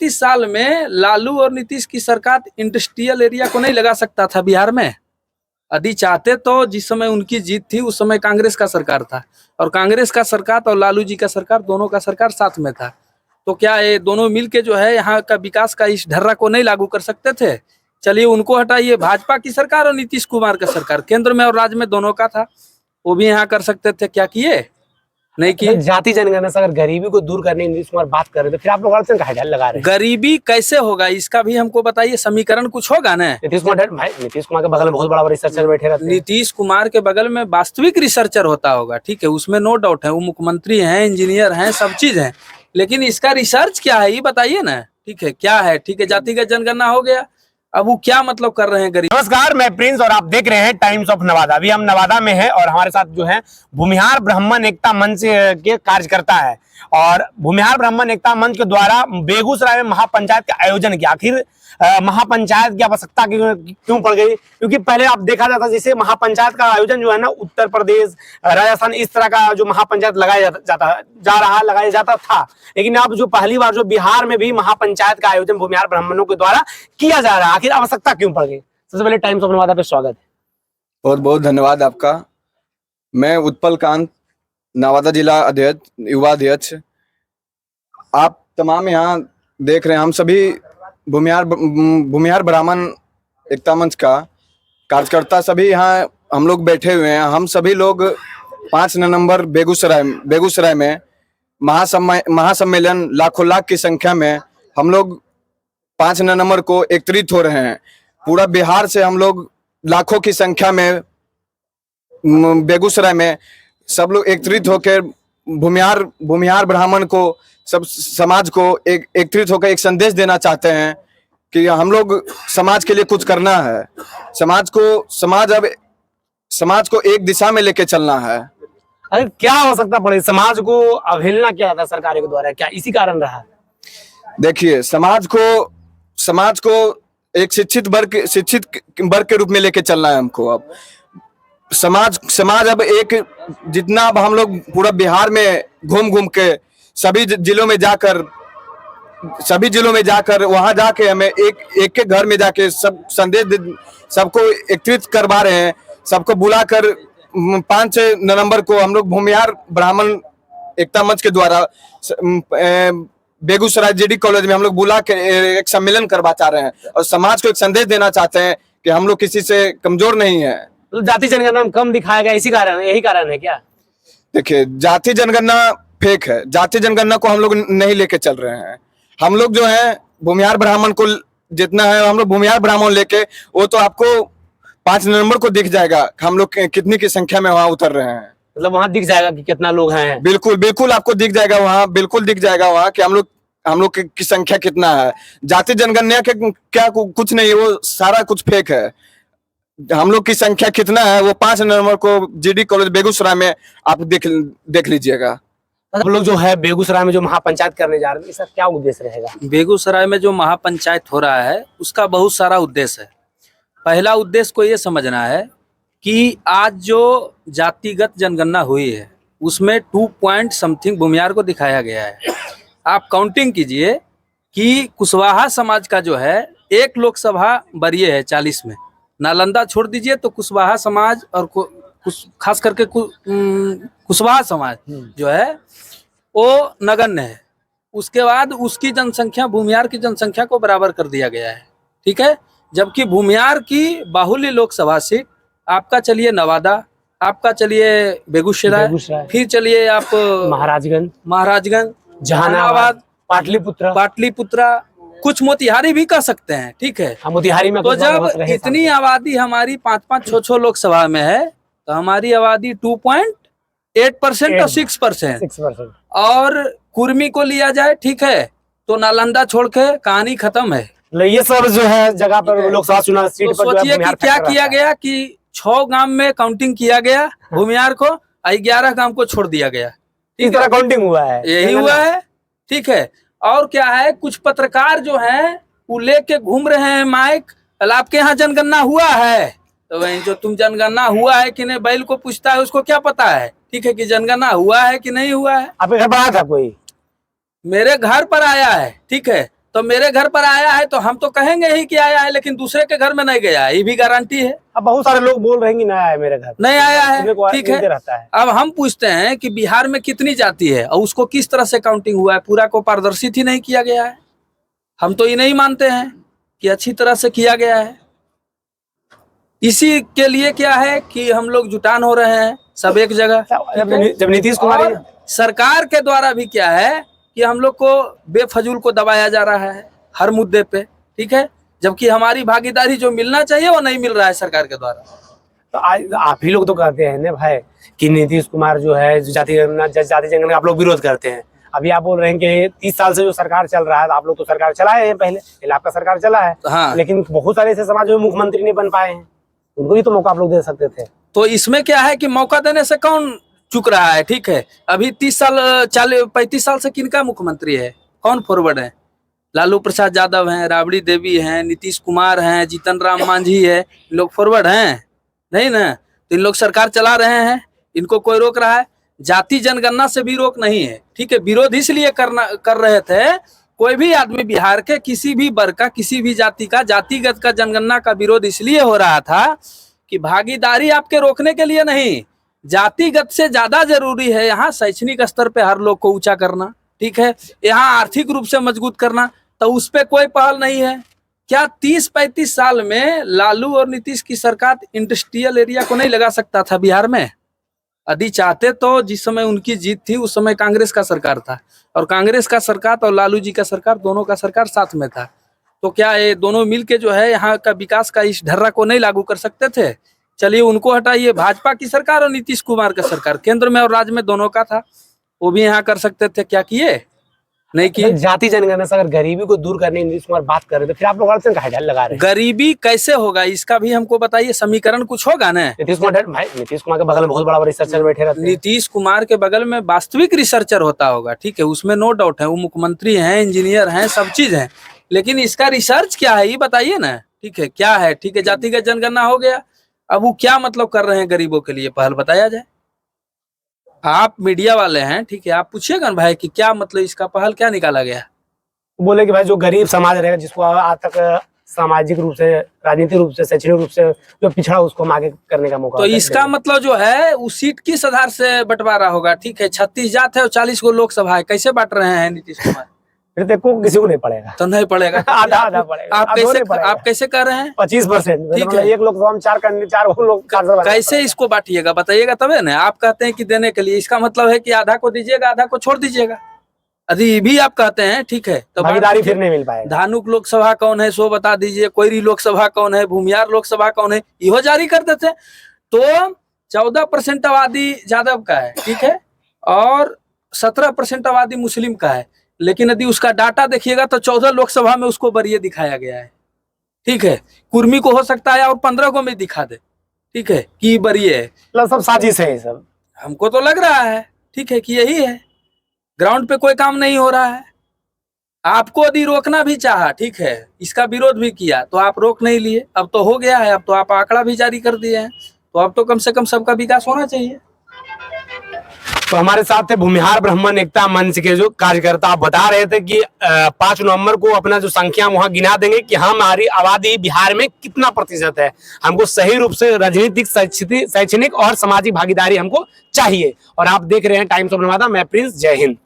35 साल में लालू और नीतीश की सरकार इंडस्ट्रियल एरिया को नहीं लगा सकता था बिहार में? यदि चाहते तो जिस समय उनकी जीत थी उस समय कांग्रेस का सरकार था, और कांग्रेस का सरकार और लालू जी का सरकार, दोनों का सरकार साथ में था। तो क्या ये दोनों मिलके जो है यहाँ का विकास का इस ढर्रा को नहीं लागू कर सकते थे? चलिए उनको हटाइए, भाजपा की सरकार और नीतीश कुमार का सरकार केंद्र में और राज्य में दोनों का था, वो भी यहाँ कर सकते थे, क्या किए? नहीं किए। जाति जनगणना से अगर गरीबी को दूर करने नीतीश कुमार बात कर रहे थे, फिर आप लोग अड़चन काहे लगा रहे हैं? गरीबी कैसे होगा इसका भी हमको बताइए, समीकरण कुछ होगा ना। नीतीश कुमार के बगल में बहुत बड़ा रिसर्चर बैठे रहते हैं। नीतीश कुमार के बगल में वास्तविक रिसर्चर होता होगा, ठीक है, उसमें नो डाउट है, वो मुख्यमंत्री हैं, इंजीनियर हैं, सब चीज है, लेकिन इसका रिसर्च क्या है ये बताइए ना। ठीक है, क्या है? ठीक है, जातिगत जनगणना हो गया, अब वो क्या मतलब कर रहे हैं गरीब? नमस्कार, मैं प्रिंस और आप देख रहे हैं टाइम्स ऑफ नवादा। अभी हम नवादा में हैं और हमारे साथ जो है भूमिहार ब्राह्मण एकता मंच के कार्यकर्ता है, और भूमिहार ब्राह्मण एकता मंच के द्वारा बेगूसराय में महापंचायत का आयोजन किया। आखिर महापंचायत की आवश्यकता क्यों पड़ गई? क्योंकि पहले आप देखा जाता जैसे महापंचायत का आयोजन जो है ना, उत्तर प्रदेश, राजस्थान, इस तरह का जो महापंचायत लगाया जाता था, लेकिन अब जो पहली बार जो बिहार में भी महापंचायत का आयोजन भूमिहार ब्राह्मणों के द्वारा किया जा रहा है, आखिर आवश्यकता क्यों पड़ गई? सबसे पहले टाइम्स ऑफ नवादा पे स्वागत है। बहुत बहुत धन्यवाद आपका। मैं उत्पल कांत, नवादा जिला अध्यक्ष, युवा अध्यक्ष। आप तमाम यहाँ देख रहे हैं, हम सभी भूमिहार ब्राह्मण एकता मंच का कार्यकर्ता सभी यहाँ हम लोग बैठे हुए हैं। हम सभी लोग 5 नवंबर बेगूसराय में महासम्मेलन लाखों लाख की संख्या में हम लोग 5 नवंबर को एकत्रित हो रहे हैं। पूरा बिहार से हम लोग लाखों की संख्या में बेगूसराय में सब लोग एकत्रित होकर भूमिहार ब्राह्मण को, सब समाज को एकत्रित होकर एक संदेश देना चाहते हैं कि हम लोग समाज के लिए कुछ करना है। समाज को एक दिशा में लेके चलना है। अरे क्या हो सकता पड़े? समाज को अवहेलना किया था सरकारों के द्वारा, क्या इसी कारण रहा? देखिए, समाज को एक शिक्षित वर्ग के रूप में लेके चलना है हमको। अब समाज अब एक, जितना अब हम लोग पूरा बिहार में घूम के सभी जिलों में जाकर वहां जाके हमें एक घर में जाके सब संदेश सबको एकत्रित करवा रहे हैं। सबको बुलाकर 5 नवंबर को हम लोग भूमिहार ब्राह्मण एकता मंच के द्वारा बेगूसराय जेडी कॉलेज में हम लोग बुला के एक सम्मेलन करवा चाह रहे हैं, और समाज को एक संदेश देना चाहते हैं कि हम लोग किसी से कमजोर नहीं है। तो जाति जनगणना में कम दिखाया गया, यही कारण है क्या? देखिए, जाति जनगणना फेक है। जाति जनगणना को हम लोग नहीं लेके चल रहे हैं। हम लोग जो है भूमिहार ब्राह्मण को जितना है, हम लोग भूमिहार ब्राह्मण लेके, वो तो आपको 5 नवंबर को दिख जाएगा हम लोग कितनी की संख्या में वहां उतर रहे हैं। मतलब वहां दिख जाएगा कि कितना लोग हैं? बिल्कुल आपको दिख जाएगा वहां, बिल्कुल दिख जाएगा वहां कि हम लोग की संख्या कितना है। जाति जनगणना के क्या कुछ नहीं, वो सारा कुछ फेक है। हम लोग की संख्या कितना है वो 5 नवंबर को जीडी कॉलेज बेगूसराय में आप देख लीजिएगा। हम लोग जो है बेगूसराय में जो महापंचायत करने जा रहे हैं, इसका क्या उद्देश्य रहेगा? बेगूसराय में जो महापंचायत हो रहा है उसका बहुत सारा उद्देश्य है। पहला उद्देश्य को ये समझना है कि आज जो जातिगत जनगणना हुई है उसमें 2 पॉइंट समथिंग भूमिहार को दिखाया गया है। आप काउंटिंग कीजिए कि कुशवाहा समाज का जो है 1 लोकसभा वरीय है 40 में, नालंदा छोड़ दीजिए तो कुशवाहा समाज और खास करके कुशवाहा समाज जो है वो नगण्य है। उसके बाद उसकी जनसंख्या भूमिहार की जनसंख्या को बराबर कर दिया गया है, ठीक है। जबकि भूमिहार की बाहुल्य लोकसभा सीट आपका चलिए नवादा, आपका चलिए बेगूसराय, फिर चलिए आप महाराजगंज, जहानाबाद, पाटलिपुत्रा, कुछ मोतिहारी भी कर सकते हैं, ठीक है। मोतिहारी में तो जब इतनी आबादी हमारी 5-5, 6-6 लोकसभा में है तो हमारी आबादी 2.8% और 6%, और कुर्मी को लिया जाए, ठीक है, तो नालंदा छोड़ के कहानी खत्म है। ये सब जो है जगह पर लोकसभा चुनाव सीट पर सोचिए कि क्या किया गया कि 6 गांव में काउंटिंग किया गया भूमिहार को, 11 गांव को छोड़ दिया गया। इस तरह काउंटिंग हुआ है, यही हुआ है, ठीक है। और क्या है, कुछ पत्रकार जो हैं वो लेके घूम रहे हैं माइक, आपके यहाँ जनगणना हुआ है, तो वही जो तुम जनगणना हुआ है कि नहीं, बैल को पूछता है उसको क्या पता है, ठीक है, कि जनगणना हुआ है कि नहीं हुआ है। आपके घर पर आया था कोई? मेरे घर पर आया है, ठीक है, तो मेरे घर पर आया है तो हम तो कहेंगे ही कि आया है, लेकिन दूसरे के घर में नहीं गया है, ये भी गारंटी है। अब बहुत सारे लोग बोल रहे हैं कि नहीं आया मेरे घर, नहीं आया है, सुनने को ठीक मिलते है। रहता है। अब हम पूछते हैं कि बिहार में कितनी जाति है और उसको किस तरह से काउंटिंग हुआ है, पूरा को पारदर्शित ही नहीं किया गया है। हम तो ये नहीं मानते हैं कि अच्छी तरह से किया गया है। इसी के लिए क्या है कि हम लोग जुटान हो रहे हैं सब एक जगह। जब नीतीश कुमार और सरकार के द्वारा भी क्या है कि हम लोग को बेफजूल को दबाया जा रहा है हर मुद्दे पे, ठीक है, जबकि हमारी भागीदारी जो मिलना चाहिए वो नहीं मिल रहा है सरकार के द्वारा। तो आज आप ही लोग तो कहते हैं ना भाई कि नीतीश कुमार जो है जाति जनगणना आप लोग विरोध करते हैं। अभी आप बोल रहे हैं कि 30 साल से जो सरकार चल रहा है, आप लोग तो सरकार चलाए हैं, पहले आपका सरकार चला है। हाँ। लेकिन बहुत सारे ऐसे समाज में मुख्यमंत्री नहीं बन पाए हैं, उनको भी तो मौका आप लोग दे सकते थे। तो इसमें क्या है कि मौका देने से कौन चुक रहा है, ठीक है। अभी 35 साल से किनका मुख्यमंत्री है, कौन फॉरवर्ड है? लालू प्रसाद यादव हैं, राबड़ी देवी हैं, नीतीश कुमार हैं, जीतन राम मांझी है, लोग फॉरवर्ड हैं नहीं ना। तो इन लोग सरकार चला रहे हैं, इनको कोई रोक रहा है? जाति जनगणना से भी रोक नहीं है, ठीक है। विरोध इसलिए कर रहे थे, कोई भी आदमी बिहार के किसी भी वर्ग का, किसी भी जाति का, जातिगत का जनगणना का विरोध इसलिए हो रहा था कि भागीदारी आपके रोकने के लिए नहीं, जातिगत से ज्यादा जरूरी है यहाँ शैक्षणिक स्तर पे हर लोग को ऊंचा करना, ठीक है, यहाँ आर्थिक रूप से मजबूत करना। तो उस पर कोई पहल नहीं है। क्या 30-35 साल में लालू और नीतीश की सरकार इंडस्ट्रियल एरिया को नहीं लगा सकता था बिहार में? यदि चाहते तो जिस समय उनकी जीत थी उस समय कांग्रेस का सरकार था, और कांग्रेस का सरकार और लालू जी का सरकार, दोनों का सरकार साथ में था। तो क्या ये दोनों मिलके जो है यहाँ का विकास का इस ढर्रा को नहीं लागू कर सकते थे? चलिए उनको हटाइए, भाजपा की सरकार और नीतीश कुमार का सरकार केंद्र में और राज्य में दोनों का था, वो भी यहाँ कर सकते थे। क्या किए? नहीं किए। जाति जनगणना से अगर गरीबी को दूर करने नीतीश कुमार बात कर रहे थे, फिर आप लोग अड़चन का हेडल लगा रहे हैं। गरीबी कैसे होगा इसका भी हमको बताइए, समीकरण कुछ होगा ना। नीतीश कुमार के बगल में बहुत बड़ा रिसर्चर बैठे रहते हैं। नीतीश कुमार के बगल में वास्तविक रिसर्चर होता होगा, ठीक है, उसमें नो डाउट है, वो मुख्यमंत्री हैं, इंजीनियर हैं, सब चीज है, लेकिन इसका रिसर्च क्या है ये बताइए ना, ठीक है, क्या है? ठीक है, जातिगत जनगणना हो गया, अब वो क्या मतलब कर रहे हैं गरीबों के लिए, पहल बताया जाए। आप मीडिया वाले हैं, ठीक है, आप पूछिएगा भाई कि क्या मतलब इसका पहल क्या निकाला गया। बोले कि भाई जो गरीब समाज रहेगा, जिसको आज तक सामाजिक रूप से, राजनीतिक रूप से, शैक्षणिक रूप से जो पिछड़ा, उसको हम आगे करने का मौका। तो इसका मतलब जो है उस सीट किस आधार से बंटवारा होगा, ठीक है, 36 जात है और 40 को लोकसभा है, कैसे बांट रहे हैं नीतीश कुमार? फिर देखो किसी को नहीं पड़ेगा, तो नहीं पड़ेगा। आधा पड़ेगा। आप कैसे कर रहे हैं? 25%, ठीक है। एक लोकसभा में 4 लोग कैसे इसको बांटिएगा बताइएगा तबे ना। आप कहते हैं कि देने के लिए, इसका मतलब है कि आधा को दीजिएगा, आधा को छोड़ दीजिएगा। यदि भी आप कहते हैं, ठीक है, तो भागीदारी फिर नहीं मिल पाएगा। धानुक लोकसभा कौन है सो बता दीजिए, कोयरी लोकसभा कौन है, भूमिहार लोकसभा कौन है, इहो जारी कर देते। तो 14% आबादी यादव का है, ठीक है, और 17% आबादी मुस्लिम का है, लेकिन यदि उसका डाटा देखिएगा तो 14 लोकसभा में उसको वरीय दिखाया गया है, ठीक है। कुर्मी को हो सकता है और 15 को में दिखा दे, ठीक है, कि वरीय है। सब साजिश है ये सब, हमको तो लग रहा है, ठीक है, कि यही है। ग्राउंड पे कोई काम नहीं हो रहा है। आपको यदि रोकना भी चाहा, ठीक है, इसका विरोध भी किया, तो आप रोक नहीं लिए। अब तो हो गया है, अब तो आप आंकड़ा भी जारी कर दिए हैं, तो अब तो कम से कम सबका विकास होना चाहिए। तो हमारे साथ थे भूमिहार ब्राह्मण एकता मंच के जो कार्यकर्ता, आप बता रहे थे कि 5 नवंबर को अपना जो संख्या वहां गिना देंगे कि हमारी आबादी बिहार में कितना प्रतिशत है। हमको सही रूप से राजनीतिक, शैक्षणिक और सामाजिक भागीदारी हमको चाहिए। और आप देख रहे हैं टाइम्स ऑफ नवादा, मैं प्रिंस, जय हिंद।